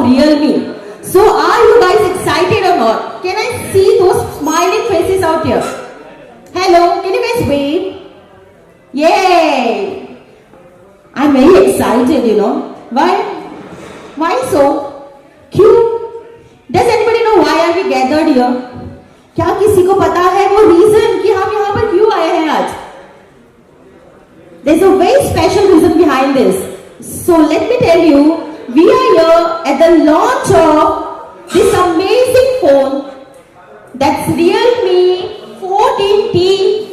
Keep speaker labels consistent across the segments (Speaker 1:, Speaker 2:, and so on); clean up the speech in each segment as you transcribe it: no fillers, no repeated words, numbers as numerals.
Speaker 1: Realme. So are you guys excited or not? Can I see those smiling faces out here? Hello, can you guys wave? Yay! I'm very excited, you know. Why? Why so? क्यों? Does anybody know why are we gathered here? क्या किसी को पता है वो reason कि हम यहाँ पर क्यों आए हैं आज? There's a very special reason behind this. So let me tell you, we are here at the launch of this amazing phone, that's Realme 14T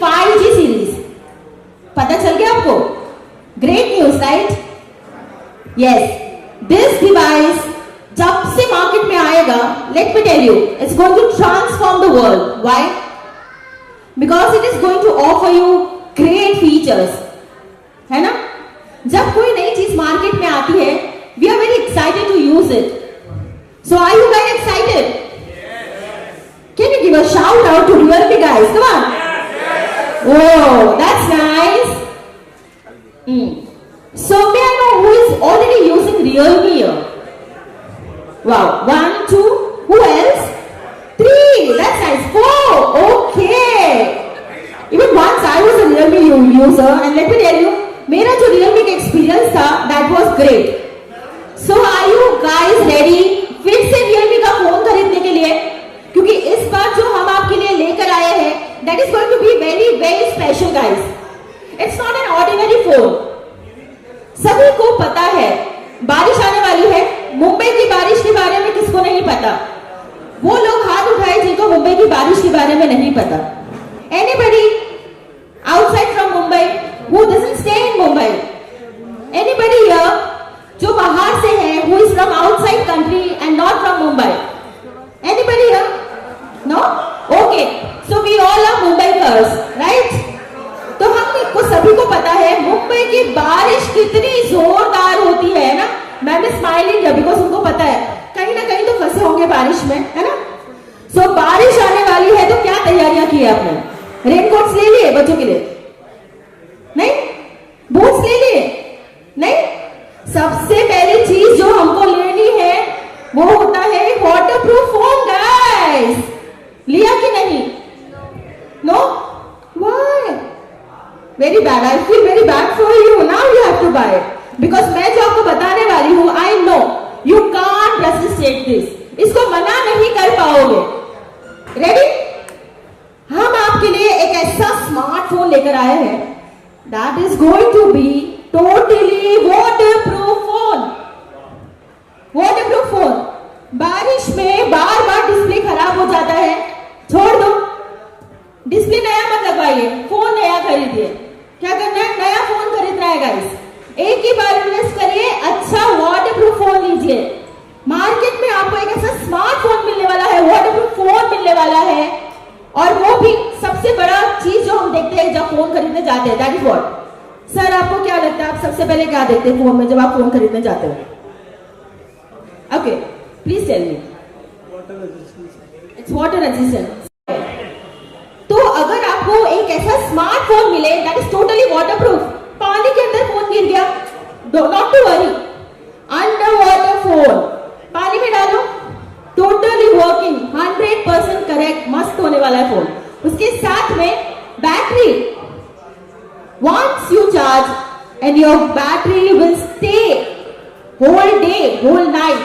Speaker 1: 5G series. पता चल गया आपको? Great news, right? Yes. This device जब से market में आएगा, let me tell you, it's going to transform the world. Why? Because it is going to offer you great features. है ना? जब कोई नई चीज मार्केट में आती है, we are very excited to use it. So are you guys excited? Yes. Can you give a shout out to Realme guys? Come on. Oh, that's nice. So may I know who is already using Realme here? Wow, 1, 2, who else? 3, that's nice. 4, okay. Even once I was a Realme user, and let me tell you, मेरा जो Realme का experience था, that was great. So are you guys ready? फिर से Realme का phone खरीदने के लिए, क्योंकि इस बार जो हम आपके लिए लेकर आए हैं, that is going to be very very special guys. It's not an ordinary phone. सभी को पता है, बारिश आने वाली है. मुंबई की बारिश के बारे में किसको नहीं पता? वो लोग हाथ उठाए जिनको मुंबई की बारिश के बारे में नहीं पता. Anybody outside from Mumbai who doesn't stay in Mumbai? Anybody here जो बाहर से है, who is from outside country and not from Mumbai? Anybody here? No? Okay. So we all are Mumbaikars, right? तो हमको सभी को पता है मुंबई की बारिश कितनी जोरदार होती है ना. मैं भी स्माइलिंग है बिकॉज उनको पता है कहीं ना कहीं तो फंसे होंगे बारिश में, है ना. सो बारिश आने वाली है तो क्या तैयारियां की है आपने? रेनकोट्स ले लिए बच्चों के लिए? नहीं? बूट्स ले लिए? नहीं? सबसे पहली चीज जो हमको लेनी है वो होता है वाटरप्रूफ फोन गाइस. लिया कि नहीं? No? Why? Very bad. I feel very bad for you. Now you have to buy it because मैं जो आपको बताने वाली हूं, I know you can't resist this. इसको मना नहीं कर पाओगे. रेडी? हम आपके लिए एक ऐसा स्मार्टफोन लेकर आए हैं that is going to be totally waterproof phone. Waterproof phone. बारिश में बार बार डिस्प्ले खराब हो जाता है, छोड़ दो. डिस्प्ले नया मत लगवाइए, फोन नया खरीदिए. क्या करना है? नया फोन खरीदना है गाइस. एक ही बार इन्वेस्ट करिए, अच्छा वाटरप्रूफ फोन लीजिए. मार्केट में आपको एक ऐसा स्मार्टफोन मिलने वाला है, वाटरप्रूफ फोन मिलने वाला है, और वो भी सबसे बड़ा चीज जो हम देखते हैं जब फोन खरीदने जाते हैं, दैट इज व्हाट? सर आपको क्या लगता है, आप सबसे पहले क्या देखते हैं फोन में जब आप फोन खरीदने जाते हो? Okay, please tell me. It's water resistant. तो अगर आपको एक ऐसा स्मार्टफोन मिले दैट इज टोटली वाटरप्रूफ, पानी के अंदर फोन गिर गया, not to worry, under water phone पानी में डालो, टोटली वर्किंग, 100% करेक्ट, मस्त होने वाला है फोन. उसके साथ में battery, once you charge and your battery will stay whole day, whole night.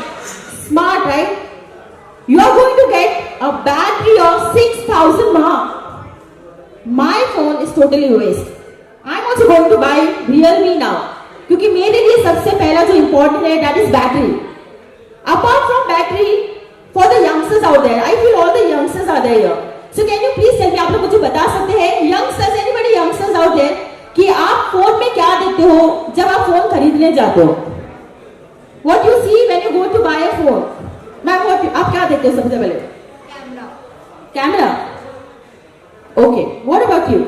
Speaker 1: Smart, right? You are going to get a battery of 6000 mAh. My phone is totally waste. I'm also going to buy Realme now, क्योंकि मेरे लिए सबसे पहला जो important है that is battery. Apart from battery, for the youngsters out there, I feel all the youngsters are there here. So can you please tell me, आप लोग मुझे बता सकते हैं, youngsters, anybody youngsters out there, कि आप phone में क्या देखते हो जब आप फोन खरीदने जाते हो? What you see when you go to buy a phone? Ma'am आप क्या देखते हो सबसे पहले? Camera. Camera? Okay. What about you?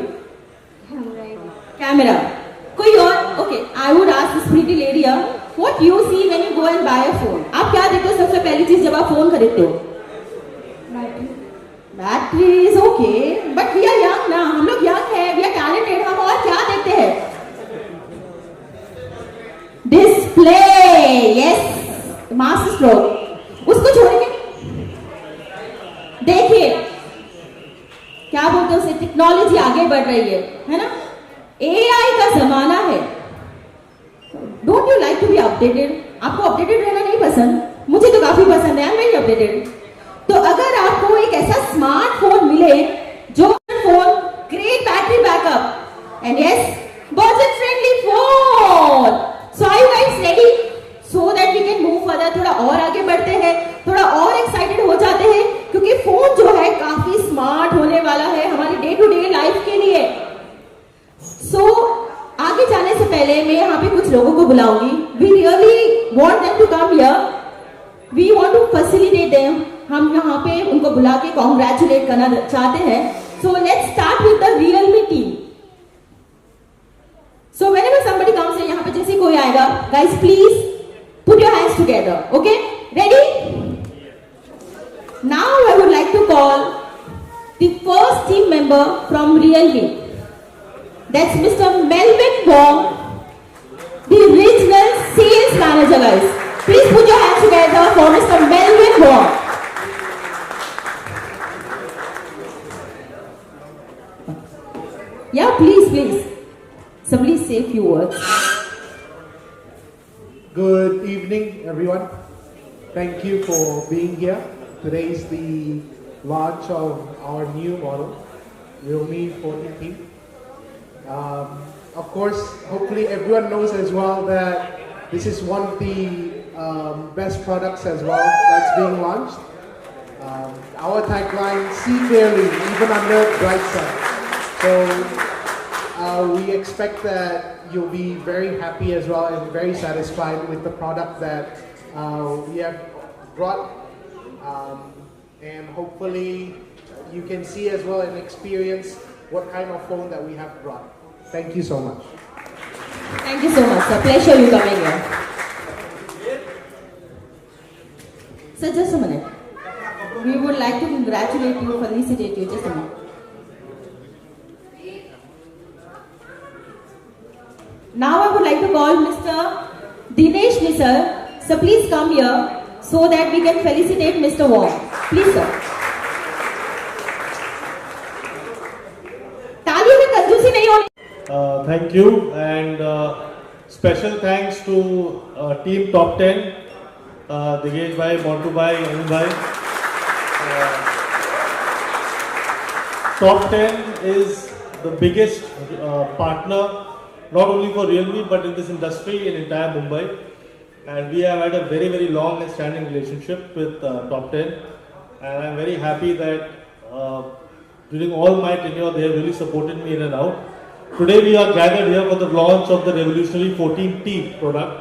Speaker 1: Camera. कोई और? Okay. I would ask this pretty lady here, what you see when you go and buy a phone? आप क्या देखते हो सबसे पहली चीज जब आप फोन खरीदते हो? Battery is okay, but we are young ना, हम लोग young हैं, we are talented. हम और क्या देखते हैं? Display. Yes. Master stroke. बढ़ रही है ना? AI का जमाना है। Don't you like to be updated? आपको अपडेटेड रहना नहीं पसंद? मुझे तो काफी पसंद है, आई एम वेरी अपडेटेड। तो अगर आपको एक ऐसा स्मार्टफोन मिले जो phone great battery backup and yes budget friendly phone, so are you guys ready so that we can move further? थोड़ा और आगे बढ़ते हैं, थोड़ा और एक्साइटेड हो जाते हैं, क्योंकि फोन जो है काफी स्मार्ट होने वाला है हमारी डे टू डे लाइफ के लिए। सो आगे जाने से पहले मैं यहाँ पे कुछ लोगों को बुलाऊंगी। We really want them to come here, we want to facilitate them. हम यहाँ पे उनको बुला के कॉन्ग्रेचुलेट करना चाहते हैं। So let's start with the Realme team. So whenever somebody comes, यहाँ पे जैसे कोई आएगा, guys please put your hands together, okay? Ready? Now I would like to call the first team member from Realme. That's Mr. Melvin Wong, the regional sales manager, guys. Please put your hands together for Mr. Melvin Wong. Yeah, please. Somebody say a few words.
Speaker 2: Good evening, everyone. Thank you for being here. Today is the launch of our new model, Realme 14T. Of course, hopefully everyone knows as well that this is one of the best products as well that's being launched. Our tagline, see clearly, even under bright sun. So we expect that you'll be very happy as well and very satisfied with the product that we have brought, and hopefully you can see as well and experience what kind of phone that we have brought. Thank you so much.
Speaker 1: Thank you so much, sir. Pleasure you coming here. Sir, just a minute. We would like to congratulate you, felicitate you. Just a minute. Now I would like to call Mr. Dinesh Nisar. So please come here so that we can felicitate Mr. Wong. Please, sir. तालियों में कंजूसी नहीं होनी।
Speaker 3: Thank you, and special thanks to team Top 10, Digesh bhai, Montu bhai, Anu bhai. Top 10 is the biggest partner, not only for Realme but in this industry in entire Mumbai, and we have had a very long and standing relationship with Top 10, and I'm very happy that during all my tenure they have really supported me in and out. Today we are gathered here for the launch of the revolutionary 14T product,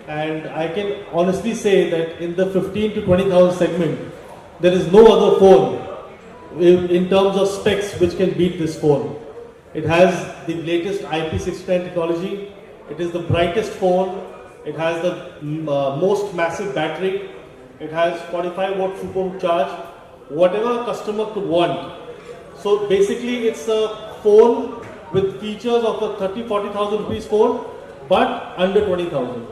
Speaker 3: and I can honestly say that in the 15 to 20,000 segment there is no other phone in terms of specs which can beat this phone. It has the latest IP69 technology. It is the brightest phone. It has the most massive battery. It has 45 watt supercharge. Whatever a customer could want. So basically, it's a phone with features of a 30-40,000 rupees phone, but under 20,000.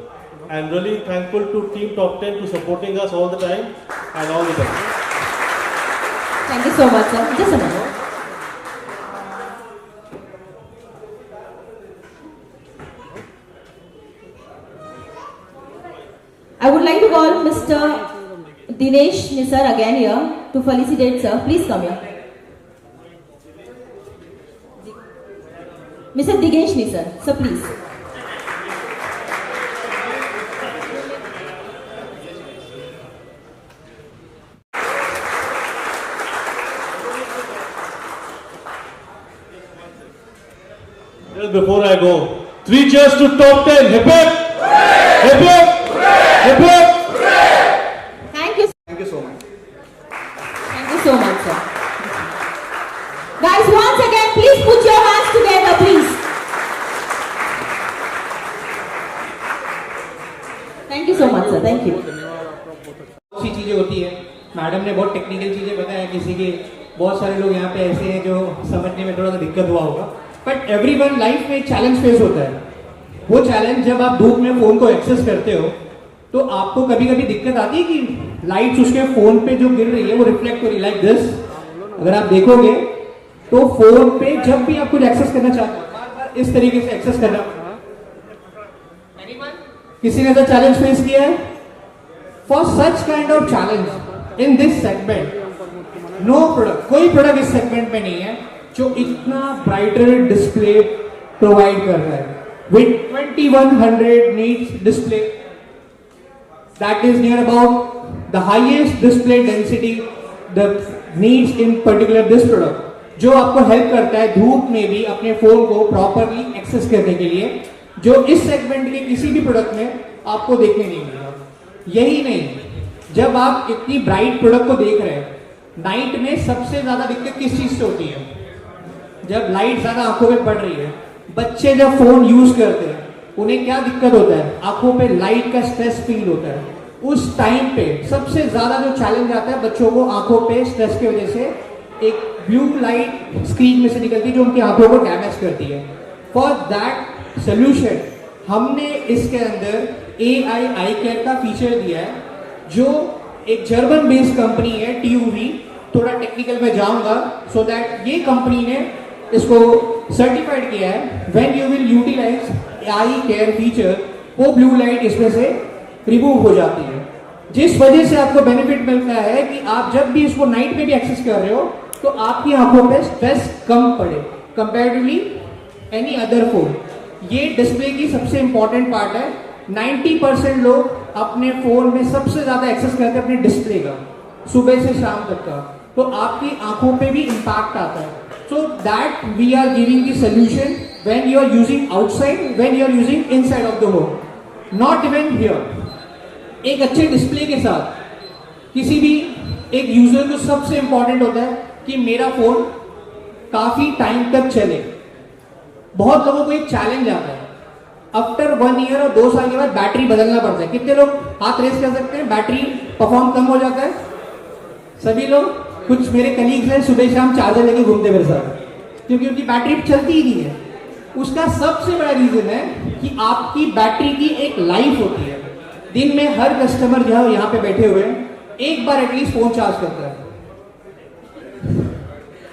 Speaker 3: I'm really thankful to Team Top 10 for supporting us all the time and all the time.
Speaker 1: Thank you so much, sir. Just a minute. I would like to call Mr. Dinesh Nisar again here to felicitate, sir. Please come here. Mr. Digesh Nisar, sir, please.
Speaker 3: Just before I go, 3 cheers to Top 10. Hip hip! Hip hip! Hip hip!
Speaker 1: Thank you.
Speaker 2: Thank you so much.
Speaker 1: Thank you so much, sir. Guys, once again, please put your hands together, please. Thank you so much, sir. Thank you.
Speaker 4: बहुत सी चीज़ें होती है। Madam ने बहुत technical चीज़ें बताया, किसी के बहुत सारे लोग यहाँ पे ऐसे हैं जो समझने में थोड़ा सा दिक्कत हुआ होगा, बट एवरीवन लाइफ में एक चैलेंज फेस होता है। वो चैलेंज जब आप धूप में फ़ोन को एक्सेस करते हो तो आपको कभी कभी दिक्कत आती है कि लाइट्स उसके फ़ोन पे जो गिर रही है वो रिफ्लेक्ट हो रही है लाइक दिस। अगर आप देखोगे तो फोन पे जब भी आप कुछ एक्सेस करना चाहते हो बार-बार इस तरीके से एक्सेस करना। किसी ने तो चैलेंज फेस किया है? For such kind of challenge in this segment, no product, कोई प्रोडक्ट इस सेगमेंट में नहीं है जो इतना ब्राइटर डिस्प्ले प्रोवाइड कर रहा है with 2100 nits display that is near about the highest display density the needs in particular this product, जो आपको हेल्प करता है धूप में भी अपने फोन को प्रॉपरली एक्सेस करने के लिए, जो इस सेगमेंट के किसी भी प्रोडक्ट में आपको देखने नहीं मिलेगा। यही नहीं, जब आप इतनी ब्राइट प्रोडक्ट को देख रहे हैं, नाइट में सबसे ज्यादा दिक्कत किस चीज से होती है? जब लाइट ज्यादा आंखों पे पड़ रही है। बच्चे जब फोन यूज करते हैं उन्हें क्या दिक्कत होता है? आंखों पे लाइट का स्ट्रेस फील होता है। उस टाइम पे सबसे ज्यादा जो चैलेंज आता है बच्चों को आंखों पे स्ट्रेस की वजह से एक ब्लू लाइट स्क्रीन में से निकलती है जो उनकी आंखों को डैमेज करती है। फॉर दैट सोल्यूशन हमने इसके अंदर AI आई केयर का फीचर दिया है, जो एक जर्मन बेस्ड कंपनी है TUV, थोड़ा टेक्निकल में जाऊंगा, सो दैट ये कंपनी ने इसको सर्टिफाइड किया है। When you will utilize I care feature, वो ब्लू लाइट इसमें से रिमूव हो जाती है, जिस वजह से आपको बेनिफिट मिलता है कि आप जब भी इसको नाइट में भी एक्सेस कर रहे हो तो आपकी आंखों पे स्ट्रेस कम पड़े कंपैरेटिवली एनी अदर फोन। ये डिस्प्ले की सबसे इंपॉर्टेंट पार्ट है। 90% लोग अपने फोन में सबसे ज्यादा एक्सेस करते हैं अपने डिस्प्ले का, सुबह से शाम तक का, तो आपकी आंखों पे भी इंपैक्ट आता है। So that we are giving the solution when you are using outside, when you are using inside of the home, not even here. एक अच्छे डिस्प्ले के साथ किसी भी एक यूजर को सबसे इंपॉर्टेंट होता है कि मेरा फोन काफी टाइम तक चले। बहुत लोगों को एक चैलेंज आता है, आफ्टर 1 ईयर और 2 साल के बाद बैटरी बदलना पड़ता है। कितने लोग हाथ रेस कर सकते हैं? बैटरी परफॉर्म कम हो जाता है सभी लोग। कुछ मेरे कलीग्स हैं सुबह शाम चार्जर लेके घूमते मेरे साथ, क्योंकि उनकी बैटरी चलती ही नहीं है। उसका सबसे बड़ा रीजन है कि आपकी बैटरी की एक लाइफ होती है। दिन में हर कस्टमर जो है यहाँ पे बैठे हुए हैं एक बार एटलीस्ट फोन चार्ज करता है।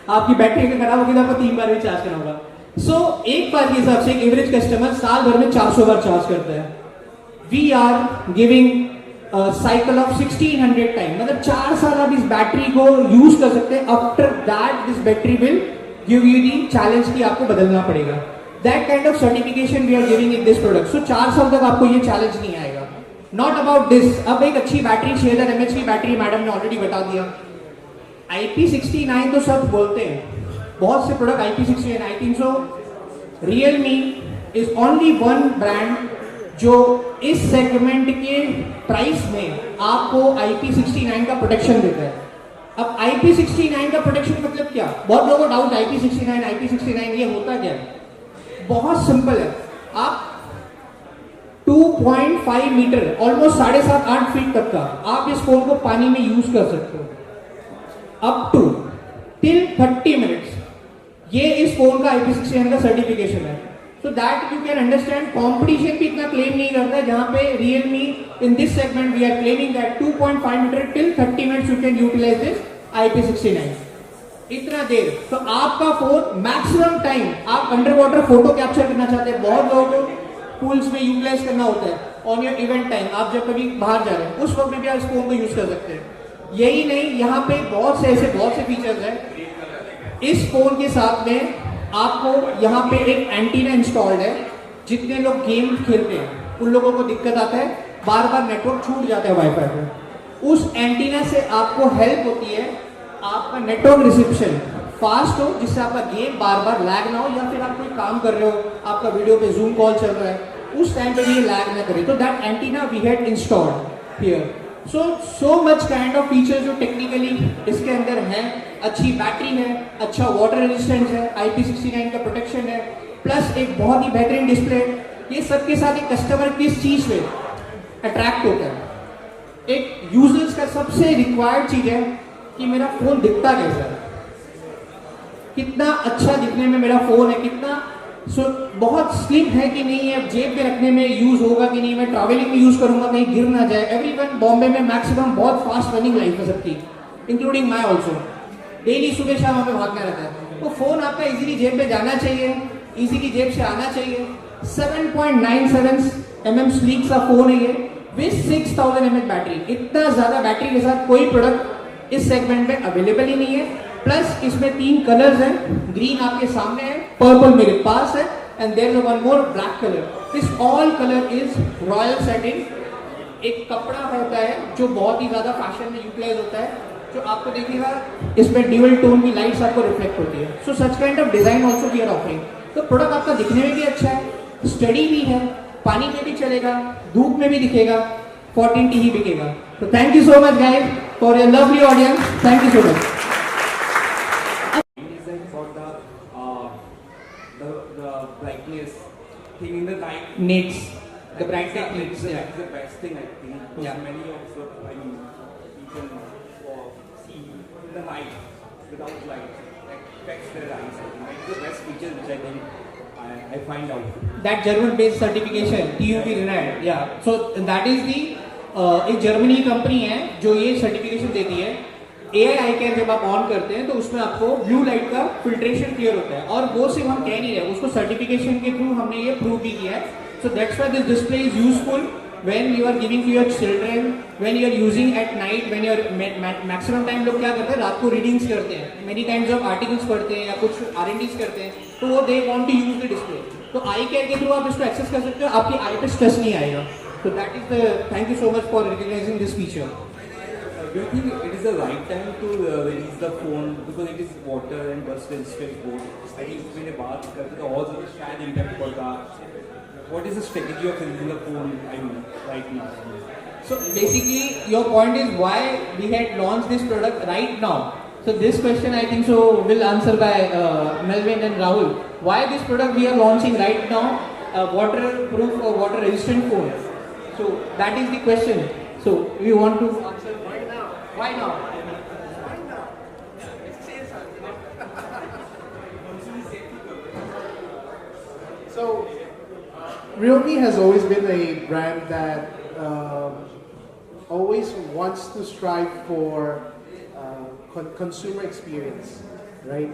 Speaker 4: आपकी बैटरी अगर खराब होगी तो आपको 3 बार भी चार्ज करना होगा। सो एक बार के हिसाब से एक एवरेज कस्टमर साल भर में 400 बार चार्ज करता है। We are giving cycle of 1600 time, मतलब 4 साल आप इस बैटरी को यूज कर सकते हैं। After that this battery will give you the challenge कि आपको बदलना पड़ेगा। That kind of certification we are giving in this product. So 4 साल तक आपको ये चैलेंज नहीं आएगा। नॉट अबाउट दिस, अब एक अच्छी बैटरी 6000 mAh की बैटरी मैडम ने ऑलरेडी बता दिया। IP69 तो सब बोलते हैं, बहुत से product IP69, I think so Realme is only one brand जो इस सेगमेंट के प्राइस में आपको IP69 का प्रोटेक्शन देता है। अब IP69 का प्रोटेक्शन मतलब क्या? बहुत लोगों को डाउट IP69 ये होता क्या है? बहुत सिंपल है। आप 2.5 मीटर ऑलमोस्ट 7.5-8 फीट तक का आप इस फोन को पानी में यूज कर सकते हो अप टू टिल 30 मिनट्स। ये इस फोन का IP69 का सर्टिफिकेशन है। So that you can understand competition भी इतना क्लेम नहीं करता है, जहां पे Realme in this segment we are claiming that 2.5 meter till 30 minutes you can utilize this IP69। इतना देर तो आपका फोन मैक्सिमम टाइम आप अंडर वाटर फोटो कैप्चर करना चाहते हैं। बहुत लोगों को पूल्स में यूटिलाइज करना होता है ऑन योर इवेंट टाइम, आप जब कभी बाहर जा रहे हैं उस वक्त में भी आप इस फोन को यूज कर सकते हैं। यही नहीं, यहाँ पे बहुत से फीचर्स हैं इस फोन के साथ में। आपको यहाँ पे एक एंटीना इंस्टॉल्ड है। जितने लोग गेम खेलते हैं उन लोगों को दिक्कत आता है, बार बार नेटवर्क छूट जाता है वाईफाई पे। उस एंटीना से आपको हेल्प होती है आपका नेटवर्क रिसेप्शन फास्ट हो, जिससे आपका गेम बार बार लैग ना हो, या फिर आप कोई काम कर रहे हो, आपका वीडियो पे जूम कॉल चल रहा है, उस टाइम पे भी ये लैग ना करे। तो that antenna we had installed here. So much kind of feature जो टेक्निकली इसके अंदर है। अच्छी बैटरी है, अच्छा वाटर रेजिस्टेंस है, IP69 का प्रोटेक्शन है, प्लस एक बहुत ही बेहतरीन डिस्प्ले। ये सबके साथ एक कस्टमर किस चीज पे अट्रैक्ट होता है? एक यूजर्स का सबसे रिक्वायर्ड चीज है कि मेरा फोन दिखता कैसा है, कितना अच्छा दिखने में मेरा फोन है, कितना बहुत स्लिम है कि नहीं है, जेब पे रखने में यूज होगा कि नहीं, मैं ट्रैवलिंग में यूज करूंगा कहीं गिर ना जाए। एवरीवन बॉम्बे में मैक्सिमम बहुत फास्ट रनिंग लाइफ है सबकी, इंक्लूडिंग माई ऑल्सो। डेली सुबह शाम हमें भागना रहता है। वो फोन आपका इजीली जेब में जाना चाहिए, इजीली जेब से आना चाहिए। 7.97 mm स्लीक सा फोन है ये विद 6000 mAh बैटरी। इतना ज्यादा बैटरी के साथ कोई प्रोडक्ट इस सेगमेंट में अवेलेबल ही नहीं है। प्लस इसमें 3 कलर्स हैं, ग्रीन आपके सामने है, पर्पल मेरे पास है, and there is one more black colour. This all colour is royal setting. एक कपड़ा होता है जो बहुत ही ज्यादा फैशन में यूटिलाइज होता है, जो आपको देखिएगा इसमें ड्यूअल टोन की लाइट्स आपको रिफ्लेक्ट होती है। So such kind of design also we are offering. तो प्रोडक्ट आपका दिखने में भी अच्छा है, स्टडी भी है, पानी में भी चलेगा, धूप में भी दिखेगा, 14T ही बिकेगा। तो thank you so much guys for your lovely audience, thank you so much.
Speaker 5: Design for the brightness thing in the night.
Speaker 4: Needs the brightness needs,
Speaker 5: That
Speaker 4: yeah.
Speaker 5: is the best thing I think. Because
Speaker 4: Yeah.
Speaker 5: many of the people see in the night without light that affects their eyes. I think that is the best feature which I think I find out.
Speaker 4: That German based certification TUV Renard, yeah. So that is the एक Germany की company है जो ये certification देती है। AI eye care जब आप on करते हैं तो उसमें आपको ब्लू लाइट का फिल्ट्रेशन क्लियर होता है, और वो सिर्फ हम कह नहीं रहे, उसको सर्टिफिकेशन के थ्रू हमने ये प्रूव भी किया है। So that's why this display is useful when you are giving to your children, when you are using at night, when you are maximum time लोग क्या करते हैं, रात को रीडिंग्स करते हैं, मेनी काइंड्स ऑफ आर्टिकल्स पढ़ते हैं या कुछ R&Ds करते हैं, तो वो they want to use the display. तो आई केयर के थ्रू आप इसको एक्सेस कर सकते हो, आपकी आई पे स्ट्रेस नहीं आएगा। So that is the, thank you so much for recognizing this feature.
Speaker 5: Do you think it is the right time to release the phone because it is water and dust resistant phone? I think मैंने बात करते तो और ज़्यादा शायद impact पड़ता। What is the strategy of releasing the phone? I mean, right now.
Speaker 4: So basically, your point is why we had launched this product right now. So this question I think so will answer by Melvin and Rahul. Why this product we are launching right now? Waterproof or water resistant phone. So that is the question. So we want to answer why now? Why now?
Speaker 2: So, Realme has always been a brand that always wants to strive for consumer experience, right?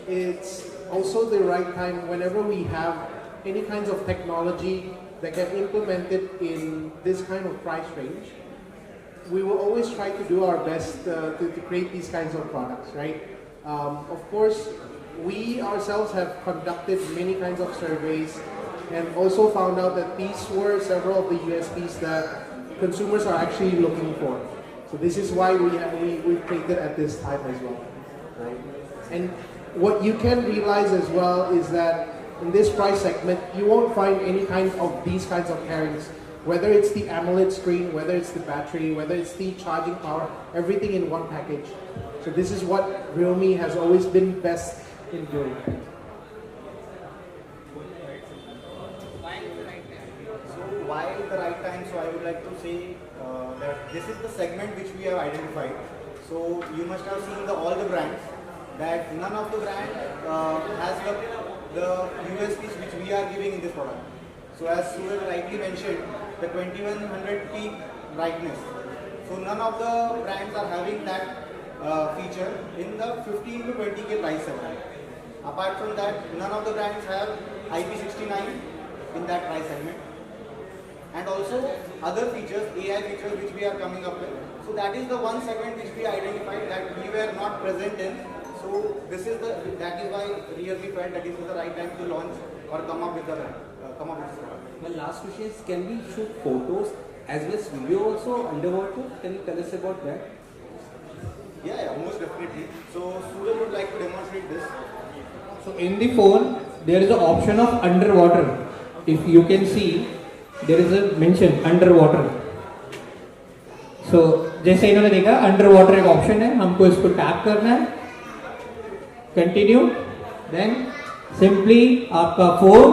Speaker 2: It's also the right time whenever we have any kinds of technology that get implemented in this kind of price range. We will always try to do our best to create these kinds of products, right? Of course, we ourselves have conducted many kinds of surveys and also found out that these were several of the USPs that consumers are actually looking for. So this is why we created at this time as well, right? And what you can realize as well is that in this price segment, you won't find any kind of these kinds of pairings. Whether it's the AMOLED screen, whether it's the battery, whether it's the charging power, everything in one package. So this is what Realme has always been best in doing.
Speaker 6: So why the right time? So I would like to say that this is the segment which we have identified. So you must have seen all the brands, that none of the brand has the USPs which we are giving in this product. So as Suraj rightly mentioned, the 2100 peak brightness. So none of the brands are having that feature in the 15 to 20K price segment. Apart from that, none of the brands have IP69 in that price segment. And also other features, AI features which we are coming up with. So that is the one segment which we identified that we were not present in. So this is that is why Realme felt that this is the right time to launch or come up with this product.
Speaker 5: My last question is, can we shoot photos as well as video also underwater? Can you tell us about that?
Speaker 6: Yeah, most definitely. So Suraj would like to demonstrate this.
Speaker 4: So in the phone there is an option of underwater. If you can see, there is a mention underwater. So जैसे इन्होंने देखा underwater एक option है, हमको इसको tap करना है, continue, then simply आपका फोन,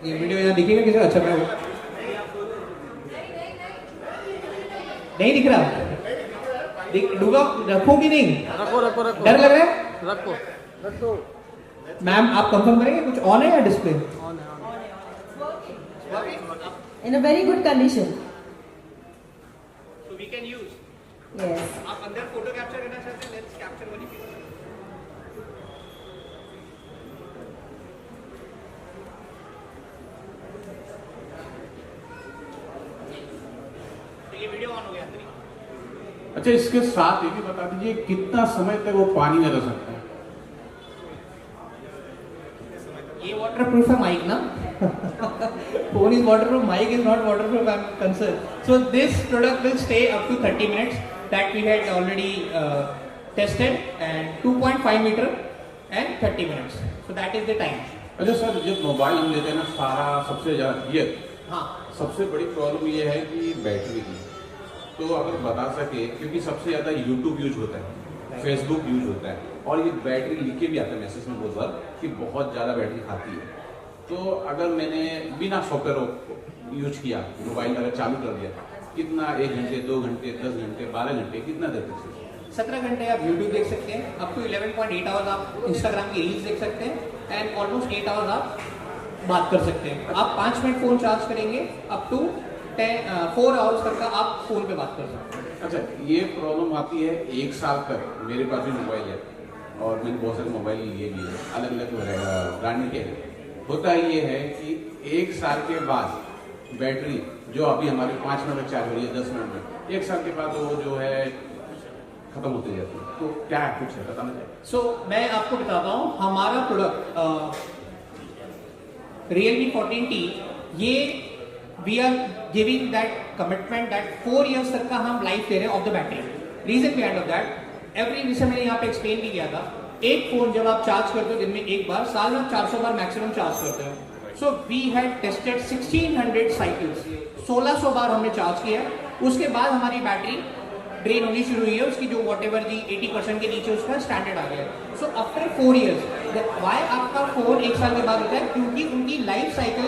Speaker 4: ये वीडियो यहाँ दिखेगा किसी? अच्छा, मैं नहीं दिख रहा, डूबा रखो कि नहीं?
Speaker 7: रखो रखो रखो
Speaker 4: डर लग रहा है?
Speaker 7: रखो रखो।
Speaker 4: मैम आप कंफर्म करेंगे कुछ ऑन है या display?
Speaker 1: In a very good condition.
Speaker 4: So we can use.
Speaker 1: Yes.
Speaker 4: आप अंदर फोटो कैप्चर करना चाहते हैं, लेट्स कैप्चर वन पिक्चर।
Speaker 8: अच्छा, इसके साथ ये भी बता दीजिए कितना समय तक वो पानी में रह सकता है?
Speaker 4: ये waterproof है mic ना? Phone is waterproof, mic is not waterproof. I'm concerned. So this product will stay up to 30 minutes that we had already tested, and 2.5 meter and 30 minutes. So that is the time.
Speaker 8: अच्छा sir, जब mobile हम लेते हैं ना, सारा सबसे ज़्यादा ये
Speaker 4: हाँ,
Speaker 8: सबसे बड़ी प्रॉब्लम ये है कि बैटरी की। तो अगर बता सके, क्योंकि सबसे ज़्यादा यूट्यूब यूज होता है, फेसबुक यूज होता है, और ये बैटरी लिख के भी आता है मैसेज में बहुत बार कि बहुत ज़्यादा बैटरी खाती है। तो अगर मैंने बिना सॉफ्टवेयर यूज किया, मोबाइल अगर चालू कर दिया, कितना 1 घंटे, 2 घंटे, 10 घंटे, 12 घंटे, कितना देर तक चलेगा?
Speaker 4: 17 घंटे आप YouTube देख सकते हैं, अप टू 11.8 आवर्स आप Instagram की रील्स देख सकते हैं, एंड ऑलमोस्ट 8 आवर्स आप बात कर सकते हैं। आप 5 मिनट फोन चार्ज करेंगे, अप टू 4 आवर्स तक का आप फोन पे बात कर सकते हैं।
Speaker 8: अच्छा, ये प्रॉब्लम आती है 1 साल तक। मेरे पास भी मोबाइल है और मैंने बहुत सारे मोबाइल लिए भी है, अलग अलग ब्रांड के हैं। होता ये है कि 1 साल के बाद बैटरी जो अभी हमारे 5 मिनट में चार्ज हो रही है, 10 मिनट में, 1 साल के बाद वो जो है खत्म होते जाती है। तो क्या है, कुछ है बताना चाहिए?
Speaker 4: सो मैं आपको बताता हूँ, हमारा प्रोडक्ट Realme 14T, ये we are giving that commitment that 4 years तक का हम लाइफ दे रहे हैं of the battery. Reason behind of that, every जैसे मैंने यहाँ पे एक्सप्लेन भी किया था, एक फोन जब आप चार्ज करते हो दिन में एक बार, साल में 400 बार मैक्सिमम चार्ज करते हो। So we had tested 1600 cycles, 1600 बार हमने चार्ज किया। उसके बाद हमारी बैटरी ड्रेन होनी शुरू हुई है, उसकी जो वॉट एवर दी 80% के नीचे उसका स्टैंडर्ड आ गया। सो आफ्टर 4 इयर्स वाई आपका फोन 1 साल के बाद होता है, क्योंकि उनकी लाइफ साइकिल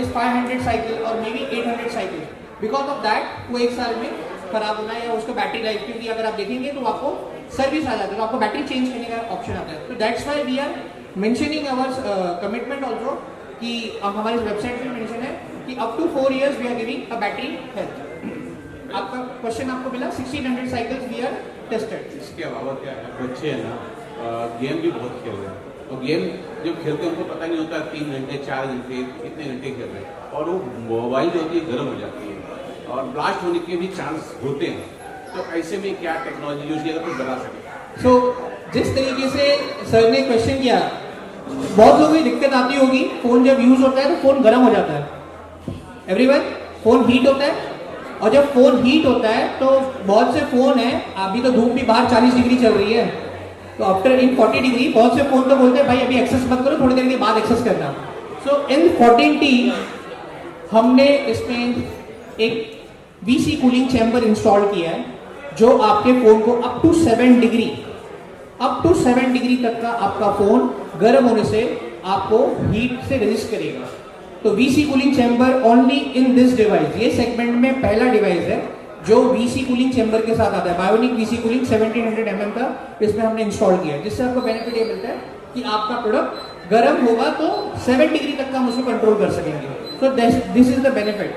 Speaker 4: इज 500 साइकिल और may be 800 cycle. Because of that वो 1 साल में खराब होना है, या उसका बैटरी लाइफ, क्योंकि अगर आप देखेंगे तो आपको सर्विस आ जाता है, तो आपको बैटरी चेंज करने का ऑप्शन आता है। तो that's why we are mentioning our commitment also, कि हमारे वेबसाइट में मेंशन है कि up to 4 years we are giving a battery health. आपका क्वेश्चन आपको मिला, 1600 साइकिल्स वी आर टेस्टेड।
Speaker 8: इसके अलावा क्या है, बच्चे हैं ना, गेम भी बहुत खेल रहे हैं। तो गेम जब खेलते हैं उनको पता नहीं होता 3 घंटे 4 घंटे कितने घंटे खेल रहे हैं, और वो मोबाइल जो होती है गर्म हो जाती है और ब्लास्ट होने के भी चांस होते हैं। तो ऐसे में क्या टेक्नोलॉजी यूज किया तो बता सके?
Speaker 4: सो जिस तरीके से सर ने क्वेश्चन किया, बहुत लोगों की दिक्कत आती होगी, फोन जब यूज होता है तो फोन गर्म हो जाता है। एवरीवन, फोन हीट होता है, और जब फोन हीट होता है तो बहुत से फोन है, अभी तो धूप भी बाहर 40 डिग्री चल रही है, तो आफ्टर इन 40 डिग्री बहुत से फोन तो बोलते हैं भाई अभी एक्सेस मत करो, थोड़ी देर के बाद एक्सेस करना। सो इन 14T हमने इसमें एक VC कूलिंग चैम्बर इंस्टॉल किया है, जो आपके फोन को अप टू 7 डिग्री तक का आपका फोन गर्म होने से आपको हीट से रेजिस्ट करेगा। तो VC cooling chamber only in this device, ये सेगमेंट में पहला डिवाइस है जो VC कूलिंग चैम्बर के साथ आता है। बायोनिक VC कूलिंग 1700 mm का इसमें हमने इंस्टॉल किया है, जिससे आपको बेनिफिट ये मिलता है कि आपका प्रोडक्ट गर्म होगा तो 7 डिग्री तक का हम उसको कंट्रोल कर सकेंगे। तो दिस इज द बेनिफिट।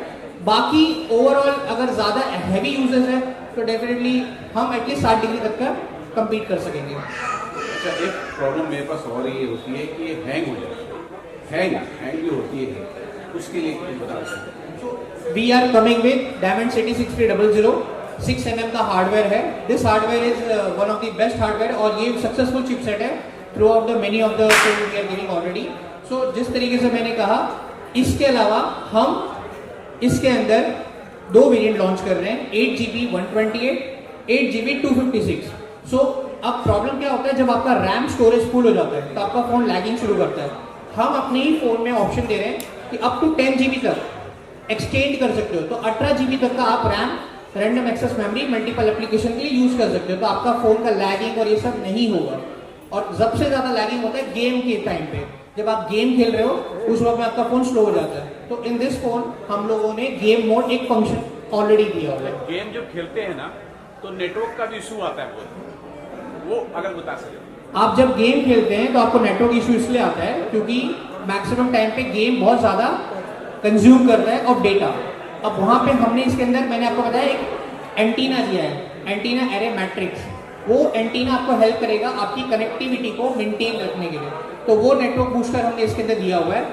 Speaker 4: बाकी ओवरऑल अगर ज्यादा हैवी यूजेस है तो डेफिनेटली हम एटलीस्ट 60 डिग्री तक का कंप्लीट कर सकेंगे।
Speaker 8: अच्छा, एक प्रॉब्लम मेरे पास और ये होती है कि ये हैंग हो जाता है, हैंग भी होती है, उसके लिए कुछ बता सकते?
Speaker 4: We are coming with Dimensity 6300, 6 mm का हार्डवेयर है। This hardware is one of the best hardware, और ये सक्सेसफुल चिपसेट है throughout the many of the we are giving already. So जिस तरीके से मैंने कहा, इसके अलावा हम इसके अंदर 2 वेरिएंट लॉन्च कर रहे हैं, 8GB 128, 8GB 256। सो अब प्रॉब्लम क्या होता है, जब आपका रैम स्टोरेज फुल हो जाता है तो आपका फोन लैगिंग शुरू करता है। हम अपने ही फोन में ऑप्शन दे रहे हैं कि अप टू 10GB तक एक्सटेंड कर सकते हो, तो 18GB तक का आप RAM, random access memory, multiple application के लिए यूज कर सकते हो, तो आपका फोन का लैगिंग और ये सब नहीं होगा। और सबसे ज्यादा लैगिंग होता है गेम के टाइम पे, जब आप गेम खेल रहे हो उस वक्त में आपका फोन स्लो हो जाता है। तो इन दिस फोन हम लोगों ने गेम मोड एक फंक्शन ऑलरेडी दिया हुआ है।
Speaker 8: गेम जब खेलते हैं ना तो नेटवर्क का भी इशू आता है बहुत, वो अगर बता सके।
Speaker 4: आप जब गेम खेलते हैं तो आपको नेटवर्क इशू इसलिए आता है क्योंकि मैक्सिमम टाइम पे गेम बहुत ज्यादा कंज्यूम कर रहा है और डेटा। अब वहां पे हमने इसके अंदर, मैंने आपको बताया, एक एंटीना दिया है, एंटीना एरे मैट्रिक्स। वो एंटीना आपको हेल्प करेगा आपकी कनेक्टिविटी को मेंटेन रखने के लिए, तो वो नेटवर्क बूस्टर हमने इसके अंदर दिया हुआ है।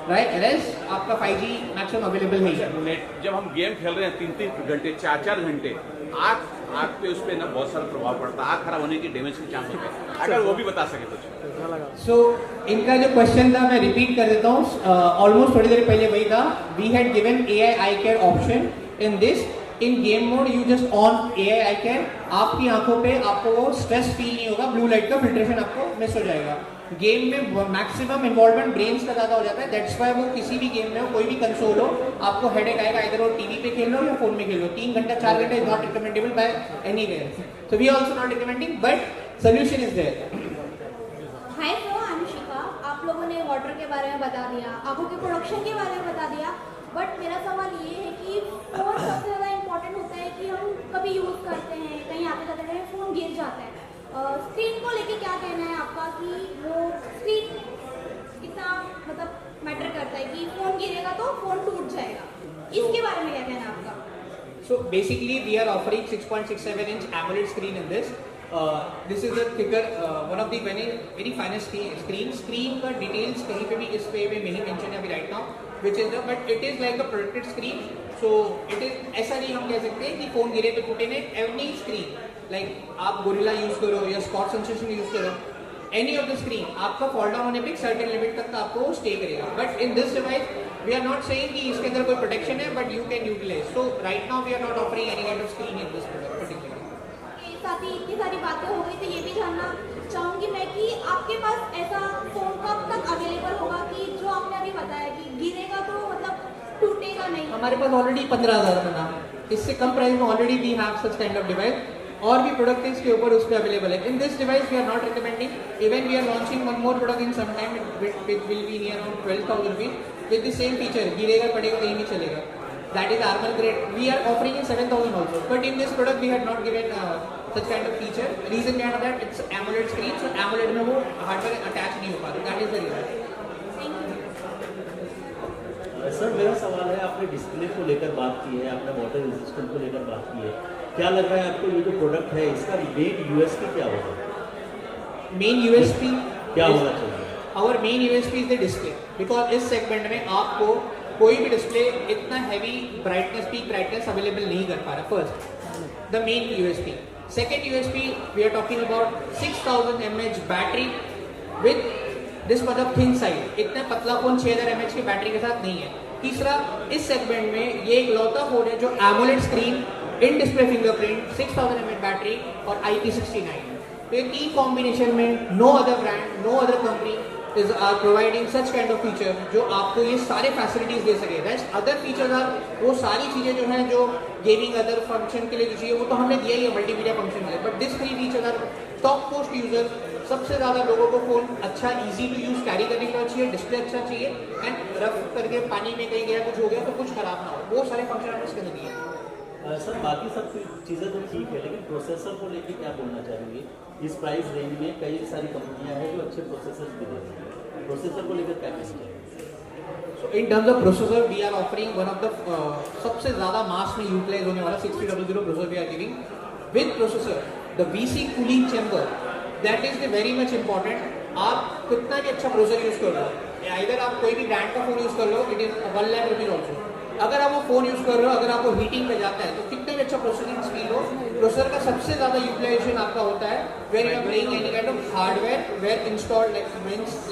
Speaker 4: राइट, रेस्ट आपका 5G मैक्सिमम अवेलेबल है ही।
Speaker 8: नेट जब हम गेम खेल रहे हैं 3-3 घंटे 4-4 घंटे, आँख पे उस पे ना बहुत सारा प्रभाव पड़ता है, आँख खराब होने की डैमेज के चांस होते हैं। अगर वो भी बता सके कुछ।
Speaker 4: सो इनका जो क्वेश्चन था मैं रिपीट कर देता हूँ, ऑलमोस्ट थोड़ी देर पहले वही था। We had given AI eye care option in this. In game mode you just on AI eye care, आपकी आंखों पे आपको वो स्ट्रेस फील नहीं होगा, ब्लू लाइट का फिल्ट्रेशन आपको मिस हो जाएगा। गेम में मैक्सिमम इन्वॉल्वमेंट ब्रेन्स का ज़्यादा हो जाता है, दैट्स वाई वो किसी भी गेम में हो, कोई भी कंसोल हो, आपको हेडेक आएगा, इधर वो टीवी पे खेल लो या फोन में खेल लो। 3 घंटा 4 घंटा is not recommendable by anywhere, so we also not recommending, but solution is there.
Speaker 9: Hi sir, Anushika, आप लोगों ने वाटर के बारे में बता दिया, आंखों के प्रोडक्शन के बारे में बता दिया, बट मेरा सवाल ये है कि फोन सबसे ज़्यादा इम्पोर्टेंट होता है कि हम कभी यूज़ करते हैं, कहीं आते जाते हैं फ़ोन गिर जाता है। स्क्रीन को लेके क्या कहना है आपका कि वो स्क्रीन कितना मतलब मैटर करता है कि फ़ोन गिरेगा तो फ़ोन टूट जाएगा, इसके बारे में क्या कहना है आपका?
Speaker 4: So basically, we are offering 6.67 inch AMOLED screen in this. This is a thicker, one of the very finest screen. Screen का details कहीं पे भी इस पे में नहीं mention है अभी right now, which is the, but it is like a protected screen. So it is, ऐसा नहीं हम कह सकते कि फोन गिरे तो टूटे नहीं। Any screen, like आप Gorilla यूज करो या Scott Sensation यूज करो, any of the screen आपका fall down होने पे एक certain limit तक आपको stay करेगा। But in this device, we are not saying कि इसके अंदर कोई protection है, but you can utilize. So right now we are not offering any kind of screen in this product particularly.
Speaker 9: साथ ही इतनी सारी बातें हो गई, तो ये भी जानना चाहूँगी मैं कि आपके पास ऐसा फ़ोन कब तक अवेलेबल होगा कि जो आपने अभी बताया कि गिरेगा तो मतलब टूटेगा नहीं?
Speaker 4: हमारे पास ऑलरेडी 15,000 का नाम, इससे कम प्राइस में already we have such kind of device, और भी प्रोडक्ट इसके ऊपर उस पर अवेलेबल है। In this device we are not recommending, even we are launching one more product in some time which will be near around 12,000 rupees with the same feature, गिरेगा पड़ेगा कहीं नहीं चलेगा, that is armor grade. We are offering in 7,000 also, but in this product we had not given such kind of feature. Reason behind that, it's AMOLED screen, so AMOLED में वो hardware attach नहीं हो पाता, that is the reason.
Speaker 10: Sir मेरा सवाल है, आपने display को लेकर बात की है, आपने वाटर रेजिस्टेंट को लेकर बात की है, क्या लग रहा है आपको ये जो प्रोडक्ट है इसका मेन यूएसपी क्या होगा?
Speaker 4: मेन यूएसपी
Speaker 10: क्या होना चाहिए?
Speaker 4: Our main USP is the display, because इस सेगमेंट में आपको कोई भी डिस्प्ले इतना heavy brightness, peak brightness available नहीं कर पा रहा। First the main USP. Second USP, we are talking about 6000 mAh battery with this much of thin size. इतना पतला फोन 6000 mAh की बैटरी के साथ नहीं है। तीसरा, इस सेगमेंट में ये एक लौता फोन है जो AMOLED screen, in display fingerprint, 6000 mAh battery और IP69। तो ये तीन कॉम्बिनेशन में no other brand, no other company is are providing such kind of feature जो आपको ये सारे फैसिलिटीज दे सके। रेस्ट अदर फीचर्स आर, वो सारी चीजें जो हैं जो गेमिंग अदर फंक्शन के लिए जो चाहिए वो तो हमने दिया ही है मल्टीमीडिया फंक्शन के लिए, but this 3 features are top most user. सबसे ज्यादा लोगों को फोन अच्छा इजी टू यूज कैरी करने के लिए चाहिए, डिस्प्ले अच्छा चाहिए, एंड रफ करके पानी में कहीं गया कुछ हो गया तो कुछ खराब ना हो, वो सारे फंक्शन हमने इसके अंदर दिए।
Speaker 10: सर बाकी सब चीज़ें तो ठीक है, लेकिन प्रोसेसर को लेके क्या बोलना चाहेंगे? इस प्राइस रेंज में कई सारी कंपनियां हैं जो अच्छे प्रोसेसर भी दे रही हैं, प्रोसेसर को लेकर क्या कहना चाहिए?
Speaker 4: So in terms of processor, we are offering one of the सबसे ज़्यादा मास में यूटिलाइज होने वाला 6300 processor we are giving with processor, the VC cooling chamber, that is the very much important। आप कितना भी अच्छा प्रोसेसर यूज कर लो, इधर आप कोई भी ब्रांड का फोन यूज कर लो, it is 1 lakh rupees also. अगर आप वो फोन यूज कर रहे हो, अगर आपको हीटिंग पे जाता है तो कितना भी अच्छा प्रोसेसिंग स्पीड हो, प्रोसेसर का सबसे ज्यादा यूटिलाइजेशन आपका होता है where you are playing any kind of hardware where installed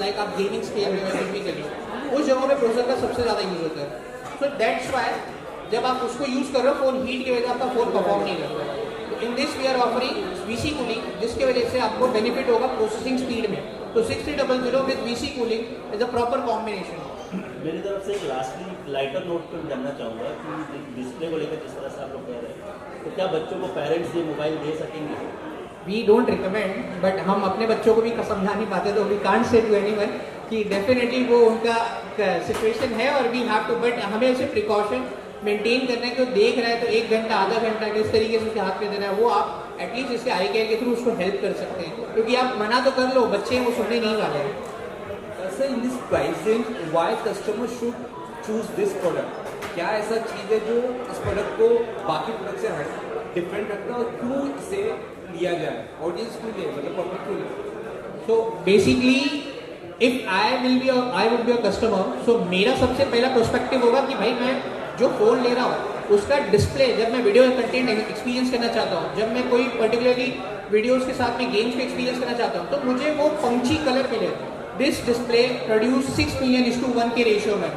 Speaker 4: like आप गेमिंग स्केल टिपिकली उस जगहों पे प्रोसेसर का सबसे ज्यादा यूज होता है। सो दैट्स व्हाई जब आप उसको यूज कर रहे हो, फोन हीट की वजह से आपका फोन परफॉर्म नहीं करता है। तो in this we are offering VC cooling, जिसके वजह से आपको बेनिफिट होगा प्रोसेसिंग स्पीड में। तो 6300 with VC cooling is a proper combination.
Speaker 10: मेरी तरफ से एक लास्टली लाइटर नोट पर जानना चाहूँगा कि डिस्प्ले को लेकर जिस तरह से आप लोग कह रहे हैं, तो क्या बच्चों को पेरेंट्स ये मोबाइल दे सकेंगे?
Speaker 4: वी डोंट रिकमेंड, बट हम अपने बच्चों को भी समझा नहीं पाते, तो we can't say to anyone कि डेफिनेटली वो उनका सिचुएशन है और वी हैव टू, बट हमें उसे प्रिकॉशन मेंटेन करना है कि वो देख रहा है तो 1 घंटा आधा घंटा किस तरीके से उसके हाथ में देना है, वो आप एटलीस्ट इसके आई केयर के थ्रू उसको हेल्प कर सकते हैं, क्योंकि आप मना तो कर लो, बच्चे वो सुनने नहीं वाले हैं।
Speaker 5: Sir, in this price range, why customers should choose this product? क्या ऐसा चीज़ है जो इस प्रोडक्ट को बाकी प्रोडक्ट से डिफरेंट रखता है और क्यों इसे लिया जाए, ऑडियंस क्यों ले, मतलब पब्लिक क्यों ले?
Speaker 4: So basically if I would be a customer, so मेरा सबसे पहला प्रोस्पेक्टिव होगा कि भाई मैं जो फोन ले रहा हूँ उसका डिस्प्ले, जब मैं वीडियो कंटेंट एक्सपीरियंस करना चाहता हूँ, जब मैं कोई पर्टिकुलरली वीडियोस के साथ में गेम्स को एक्सपीरियंस करना चाहता हूँ, तो मुझे वो पंची कलर मिले। दिस डिस्प्ले प्रोड्यूस 6 मिलियन/1 के रेशियो में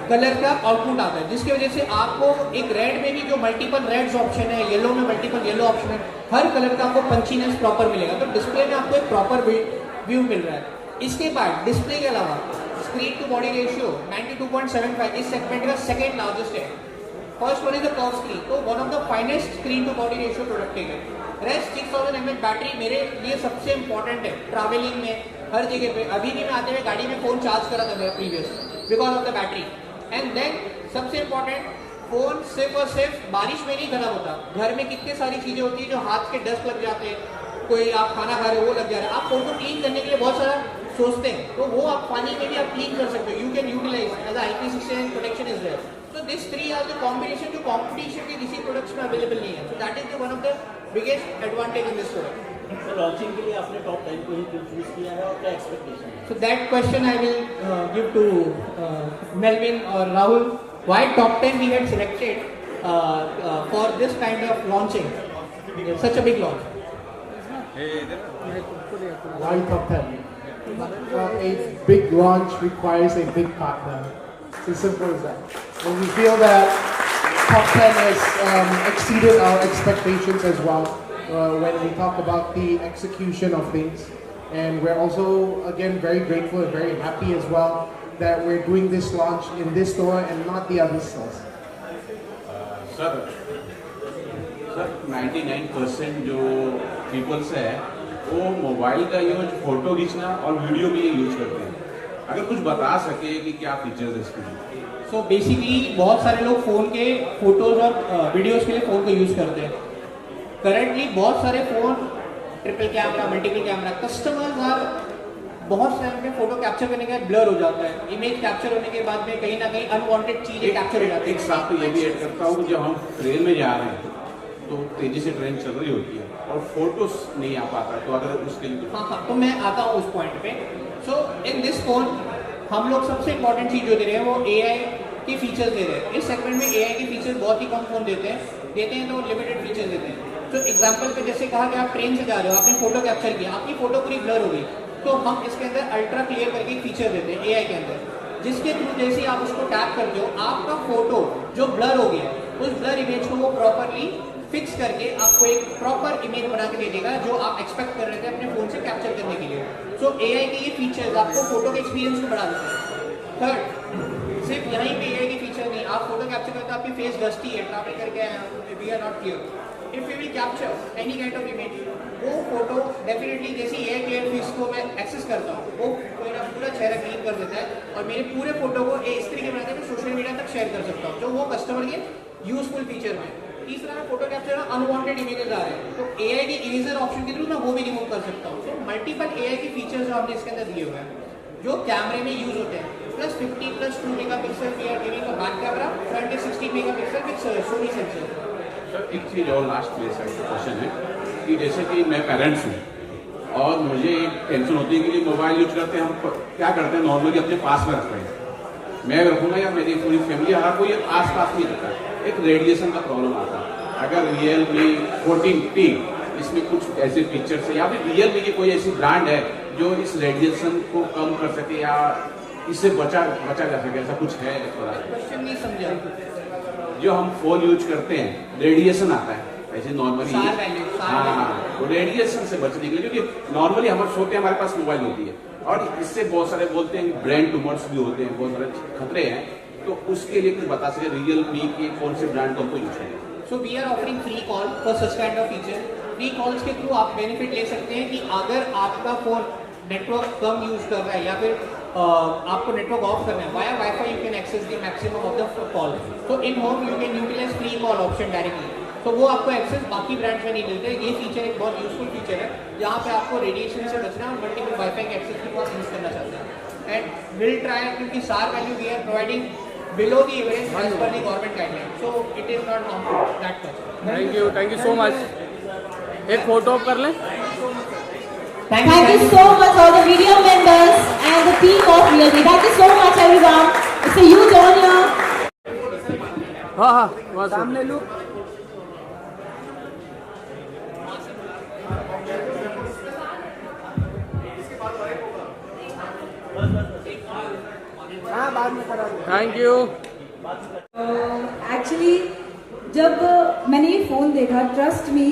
Speaker 4: कलर का आउटपुट आता है, जिसकी वजह से आपको एक रेड में भी जो मल्टीपल रेड्स ऑप्शन है, येलो में मल्टीपल येलो ऑप्शन है, हर कलर का आपको पंचीनेस प्रॉपर मिलेगा। तो डिस्प्ले में आपको एक प्रॉपर व्यू मिल रहा है। इसके बाद डिस्प्ले के अलावा स्क्रीन टू बॉडी रेशियो 92.75 इस सेगमेंट का सेकेंड लार्जेस्ट है। First one is the curve screen, तो one of the finest screen to body ratio product है। रेस्ट 6000 mAh बैटरी मेरे लिए सबसे इंपॉर्टेंट है ट्रैवलिंग में, हर जगह पे। अभी भी मैं आते हुए गाड़ी में फोन चार्ज करा था मेरा previous because of the battery. And then सबसे इंपॉर्टेंट, फोन सिर्फ और सिर्फ बारिश में नहीं खराब होता। घर में कितनी सारी चीजें होती है जो हाथ के डस्ट लग जाते हैं, कोई आप खाना खा रहे हो वो लग जा रहा है, आप फोन को क्लीन करने के लिए बहुत सारा सोचते हैं, तो वो आप पानी में भी आप क्लीन कर सकते हो। You can utilize as IP69 protection is there. So these three are the combination जो competition के किसी प्रोडक्ट्स में अवेलेबल नहीं है। So that is the one of the biggest advantage in this product.
Speaker 10: तो लॉन्चिंग के लिए आपने टॉप 10 को ही क्यों चूज किया है और क्या एक्सपेक्टेशन है?
Speaker 4: So that question I will give to Melvin or Rahul. Why top 10 we had selected for this kind of launching, such a big launch?
Speaker 2: Why top 10? A big launch requires a big partner. It's as simple as that. And we feel that top 10 has exceeded our expectations as well when we talk about the execution of things. And we're also, again, very grateful and very happy as well that we're doing this launch in this store and not the other stores.
Speaker 8: Sir 99% जो peoples है वो mobile का use photo खींचना और video भी use करते हैं। अगर कुछ बता सके कि क्या फीचर्स है इसके?
Speaker 4: सो बेसिकली बहुत सारे लोग फ़ोन के फोटोज और वीडियोस के लिए फ़ोन को यूज़ करते हैं। करंटली बहुत सारे phone triple camera, multiple camera, customers are बहुत सारे में फोटो कैप्चर करने के बाद ब्लर हो जाता है। इमेज कैप्चर होने के बाद में कहीं ना कहीं अनवांटेड चीज़ें कैप्चर हो जाती है।
Speaker 8: एक साथ तो ये भी ऐड करता हूँ कि जब हम ट्रेन में जा रहे हैं तो तेजी से ट्रेन चल रही होती है और फोटोस नहीं आ पाता, तो अगर उसके लिए
Speaker 4: हाँ, तो मैं आता हूँ उस पॉइंट पे। सो इन दिस फोन हम लोग सबसे इंपॉर्टेंट चीज़ जो दे रहे हैं वो AI के फीचर्स दे रहे हैं। इस सेगमेंट में AI के फीचर्स बहुत ही कम फोन देते हैं तो लिमिटेड फीचर्स देते हैं। तो एग्जांपल पे जैसे कहा कि आप ट्रेन से जा रहे हो, आपने फोटो कैप्चर किया, आपकी फोटो पूरी ब्लर हो गई, तो हम इसके अंदर अल्ट्रा क्लियर करके एक फीचर देते हैं AI के अंदर, जिसके थ्रू जैसे ही आप उसको टैप करते हो आपका फोटो जो ब्लर हो गया उस ब्लर इमेज को वो प्रॉपरली फिक्स करके आपको एक प्रॉपर इमेज बना के दे देगा जो आप एक्सपेक्ट कर रहे थे अपने फोन से कैप्चर करने के लिए। सो AI के ये फीचर्स आपको फोटो के एक्सपीरियंस को बढ़ा देते हैं। थर्ड, सिर्फ यहीं पे AI के फीचर नहीं, आप फोटो कैप्चर करते हो, आपकी फेस डस्टी है, ट्रैवल करके आए हैं, we are not clear, if you will capture any kind of image, वो फोटो डेफिनेटली जैसे AI क्लियर फीस को मैं एक्सेस करता हूँ वो मेरा पूरा चेहरा क्लीन कर देता है और मेरे पूरे फोटो को इस तरीके बनाता है कि सोशल मीडिया तक शेयर कर सकता हूँ, जो वो कस्टमर के यूजफुल फीचर में। तीसरा मैं फोटो कैप्चर में अनवांटेड इमेजेस आ रहे हैं तो AI के इरेजर ऑप्शन के थ्रू मैं वो भी रिमूव कर सकता हूँ। तो मल्टीपल AI के फीचर्स जो हमने इसके अंदर दिए हुए हैं जो कैमरे में यूज होते हैं, plus 50+2 megapixel we are giving a back camera, front is 16 megapixel with Sony sensor.
Speaker 8: Sir एक चीज़ और लास्ट में क्वेश्चन है कि जैसे कि मैं पेरेंट्स हूँ और मुझे एक टेंशन होती है कि मोबाइल यूज करते हैं, हम क्या करते हैं नॉर्मली अपने पास में रखते हैं, मैं रखूँगा या मेरी पूरी फैमिली, हर कोई आस पास नहीं रखता है, एक रेडिएशन का प्रॉब्लम आता है। अगर Realme 14T इसमें कुछ ऐसे फीचर्स है या फिर Realme की कोई ऐसी ब्रांड है जो इस रेडिएशन को कम कर सके या इससे बचा जा सके, ऐसा कुछ है?
Speaker 4: क्वेश्चन नहीं समझा।
Speaker 8: जो हम फोन यूज करते हैं रेडिएशन आता है ऐसे नॉर्मली, हाँ, तो रेडिएशन से बचने के लिए, क्योंकि नॉर्मली हम सोते हैं हमारे पास मोबाइल होती है और इससे बहुत सारे बोलते हैं ब्रेन ट्यूमर्स भी होते हैं, बहुत सारे खतरे हैं, तो उसके लिए कुछ बता सके Realme की कौन से ब्रांड को यूज करें?
Speaker 4: So we are offering free call for such kind of feature. Free calls के थ्रू आप बेनिफिट ले सकते हैं कि अगर आपका फोन नेटवर्क कम यूज कर रहा है या फिर आपको नेटवर्क ऑफ करना है, via wifi you can access the maximum of the call. तो in home you can utilise free call option directly, तो वो आपको एक्सेस बाकी ब्रांड्स में नहीं मिलते। ये फीचर एक बहुत यूजफुल फीचर है जहाँ पे आपको रेडिएशन से बचना और मल्टीपल वाईफाई के एक्सेस भी बहुत यूज करना चाहते हैं। एंड विल ट्राई, क्योंकि सार value we are providing below the evidence as per the government guidelines, so it is not harmful that much.
Speaker 7: Thank you so much. एक फोटो कर लें।
Speaker 1: Thank you so much all the media members and the team of Realme. Thank you so much everyone. It's a huge honor.
Speaker 7: हाँ हाँ वहाँ सामने लू हाँ बाद में करा थैंक यू
Speaker 11: एक्चुअली जब मैंने ये फ़ोन देखा, ट्रस्ट मी,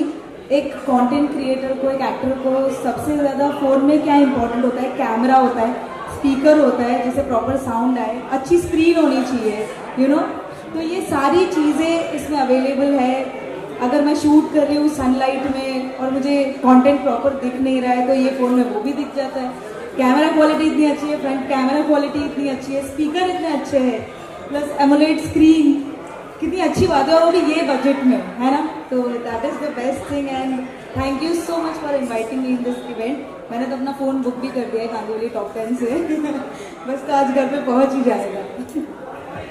Speaker 11: एक कंटेंट क्रिएटर को, एक एक्टर को सबसे ज़्यादा फ़ोन में क्या इंपॉर्टेंट होता है, कैमरा होता है, स्पीकर होता है, जिससे प्रॉपर साउंड आए, अच्छी स्क्रीन होनी चाहिए, यू नो। तो ये सारी चीज़ें इसमें अवेलेबल है। अगर मैं शूट कर रही हूँ सनलाइट में और मुझे कंटेंट प्रॉपर दिख नहीं रहा है तो ये फ़ोन में वो भी दिख जाता है। कैमरा क्वालिटी इतनी अच्छी है, फ्रंट कैमरा क्वालिटी इतनी अच्छी है, स्पीकर इतने अच्छे हैं, प्लस एमोलेड स्क्रीन, कितनी अच्छी बात है, और वो भी ये बजट में, है ना। तो that is the best thing and thank you so much for inviting me in this event. मैंने तो अपना फ़ोन बुक भी कर दिया है कांदिवली टॉप 10 से बस तो आज घर पे पहुंच ही जाएगा।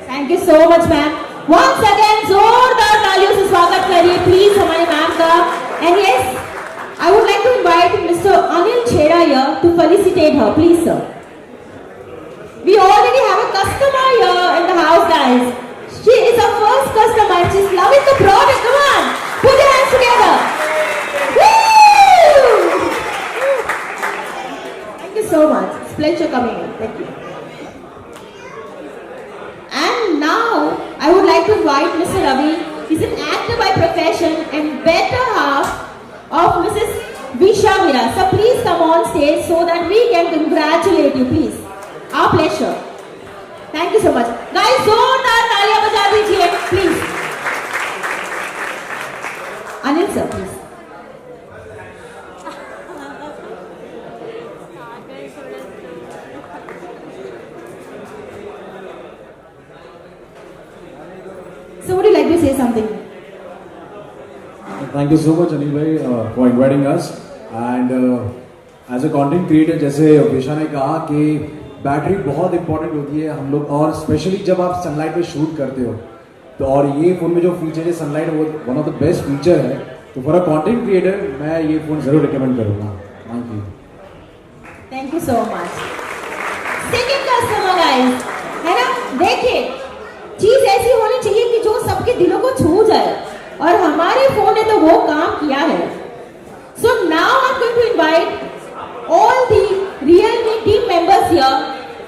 Speaker 1: Thank you so much ma'am. Once again जोरदार तालियों से स्वागत करिए प्लीज हमारे मैम का। And yes, I would like to invite Mr. Anil Chheda here to felicitate her, please sir. We already have a customer here in the house, guys. She is our first customer and she's loving the product. Come on, put your hands together. Woo! Thank you so much. It's a pleasure coming in. Thank you. And now I would like to invite Mr. Ravi. He's an actor by profession and better half of Mrs. Visha Mira. So please come on stage so that we can congratulate you, please. Our pleasure. Thank you so much. Guys, जोरदार तालियां बजा दीजिए, please. Anil sir, please. So would you like to say something?
Speaker 12: Thank you so much Anil bhai for inviting us and as a content creator जैसे विशा ने कहा कि battery बहुत इंपॉर्टेंट होती है हम लोग, और स्पेशली जब आप सनलाइट पे शूट करते हो तो, और ये फ़ोन में जो फीचर है सनलाइट वो one of the best feature है, तो फॉर अ कंटेंट क्रिएटर मैं ये फ़ोन ज़रूर रिकमेंड करूँगा। Thank you.
Speaker 1: Thank you so much. Second customer guys, है ना। देखिए चीज ऐसी होनी चाहिए कि जो सबके दिलों को छू जाए, और हमारे फोन ने तो वो काम किया है। So now I'm going to invite all the Realme team members here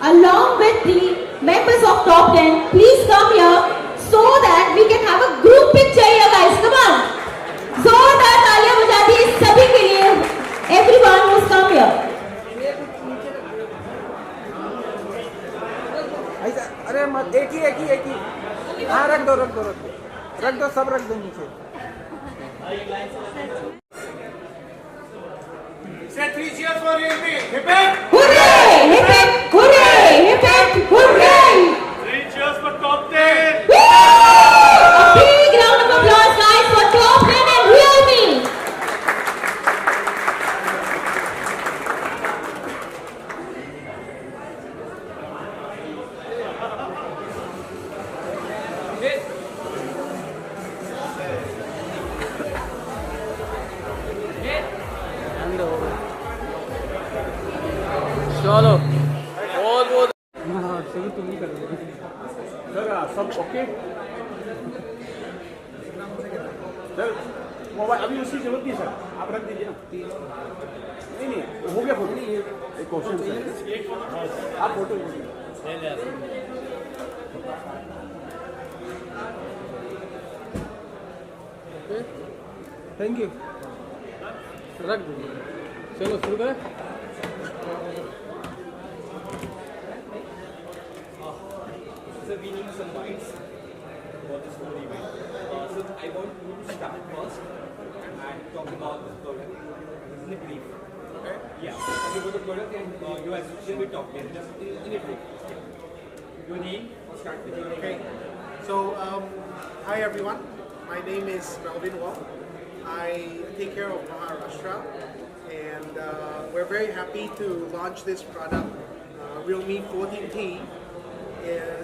Speaker 1: along with the members of Top 10. Please come here so that we can have a group picture here guys. Come on. जोरदार तालियां बजा दी सभी के लिए, everyone who's come here.
Speaker 7: अरे मत, एक ही हाँ रख दो सब रख दो नीचे।
Speaker 2: Say 3 cheers for Realme. Hip hip.
Speaker 1: Hooray! Hip hip! Hooray! Hip hip! Hooray!
Speaker 3: 3 cheers for Top 10.
Speaker 1: Woo! A big round of applause guys for Top 10 and Realme.
Speaker 7: चलो बहुत हाँ चलो तुम ही कर दो
Speaker 8: सर सब ओके सर। मोबाइल अभी उसकी जरूरत नहीं सर, आप रख दीजिए ना। नहीं हो गया फोटो, नहीं एक क्वेश्चन सर, आप फोटो
Speaker 7: थैंक यू रख दो। चलो शुरू करें।
Speaker 5: So we need some lights for this whole event. So I want you to start first and talk about the product in a brief. Okay? Yeah. Talk about the product and your association with Top 10. Just in a brief. Your name? Start with your name.
Speaker 2: Okay. So, hi everyone. My name is Melvin Wong. I take care of Maharashtra, and we're very happy to launch this product, Realme 14T.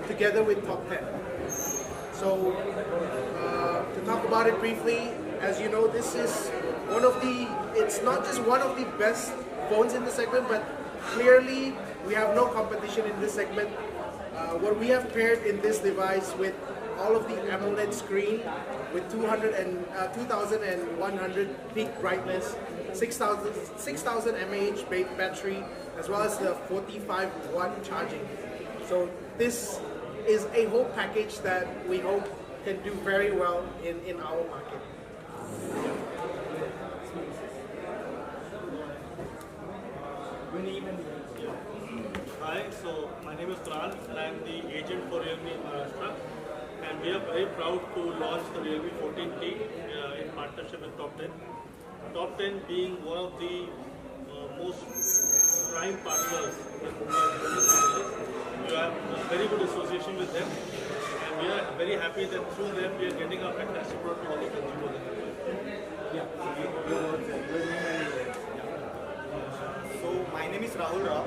Speaker 2: Together with Top 10. So, to talk about it briefly, as you know, this is it's not just one of the best phones in the segment, but clearly we have no competition in this segment. What we have paired in this device with all of the AMOLED screen with 2100 peak brightness, 6000 mAh battery, as well as the 45-watt charging. So this is a whole package that we hope can do very well in our market.
Speaker 3: Hi, so my name is Pran and I am the agent for Realme Maharashtra, and we are very proud to launch the Realme 14T in partnership with Top 10. Top 10 being one of the most prime partners in Mumbai. We have a very good association with them, and we are very happy that through them we are getting a fantastic product to all the consumers.
Speaker 6: So my name is Rahul Rao.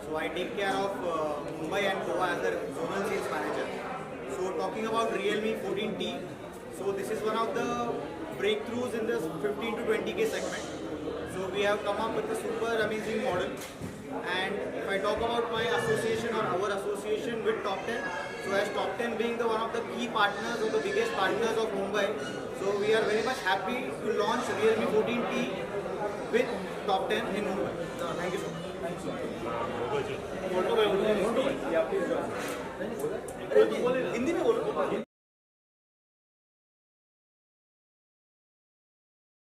Speaker 6: So I take care of Mumbai and Goa as a zonal sales manager. So talking about Realme 14T, so this is one of the breakthroughs in this 15 to 20K segment. So we have come up with a super amazing model. And if I talk about my association or our association with Top 10, so as Top 10 being the one of the key partners or the biggest partners of Mumbai, so we are very much happy to launch Realme 14T with Top 10 in Mumbai. Thank you so much. Hindi में बोलो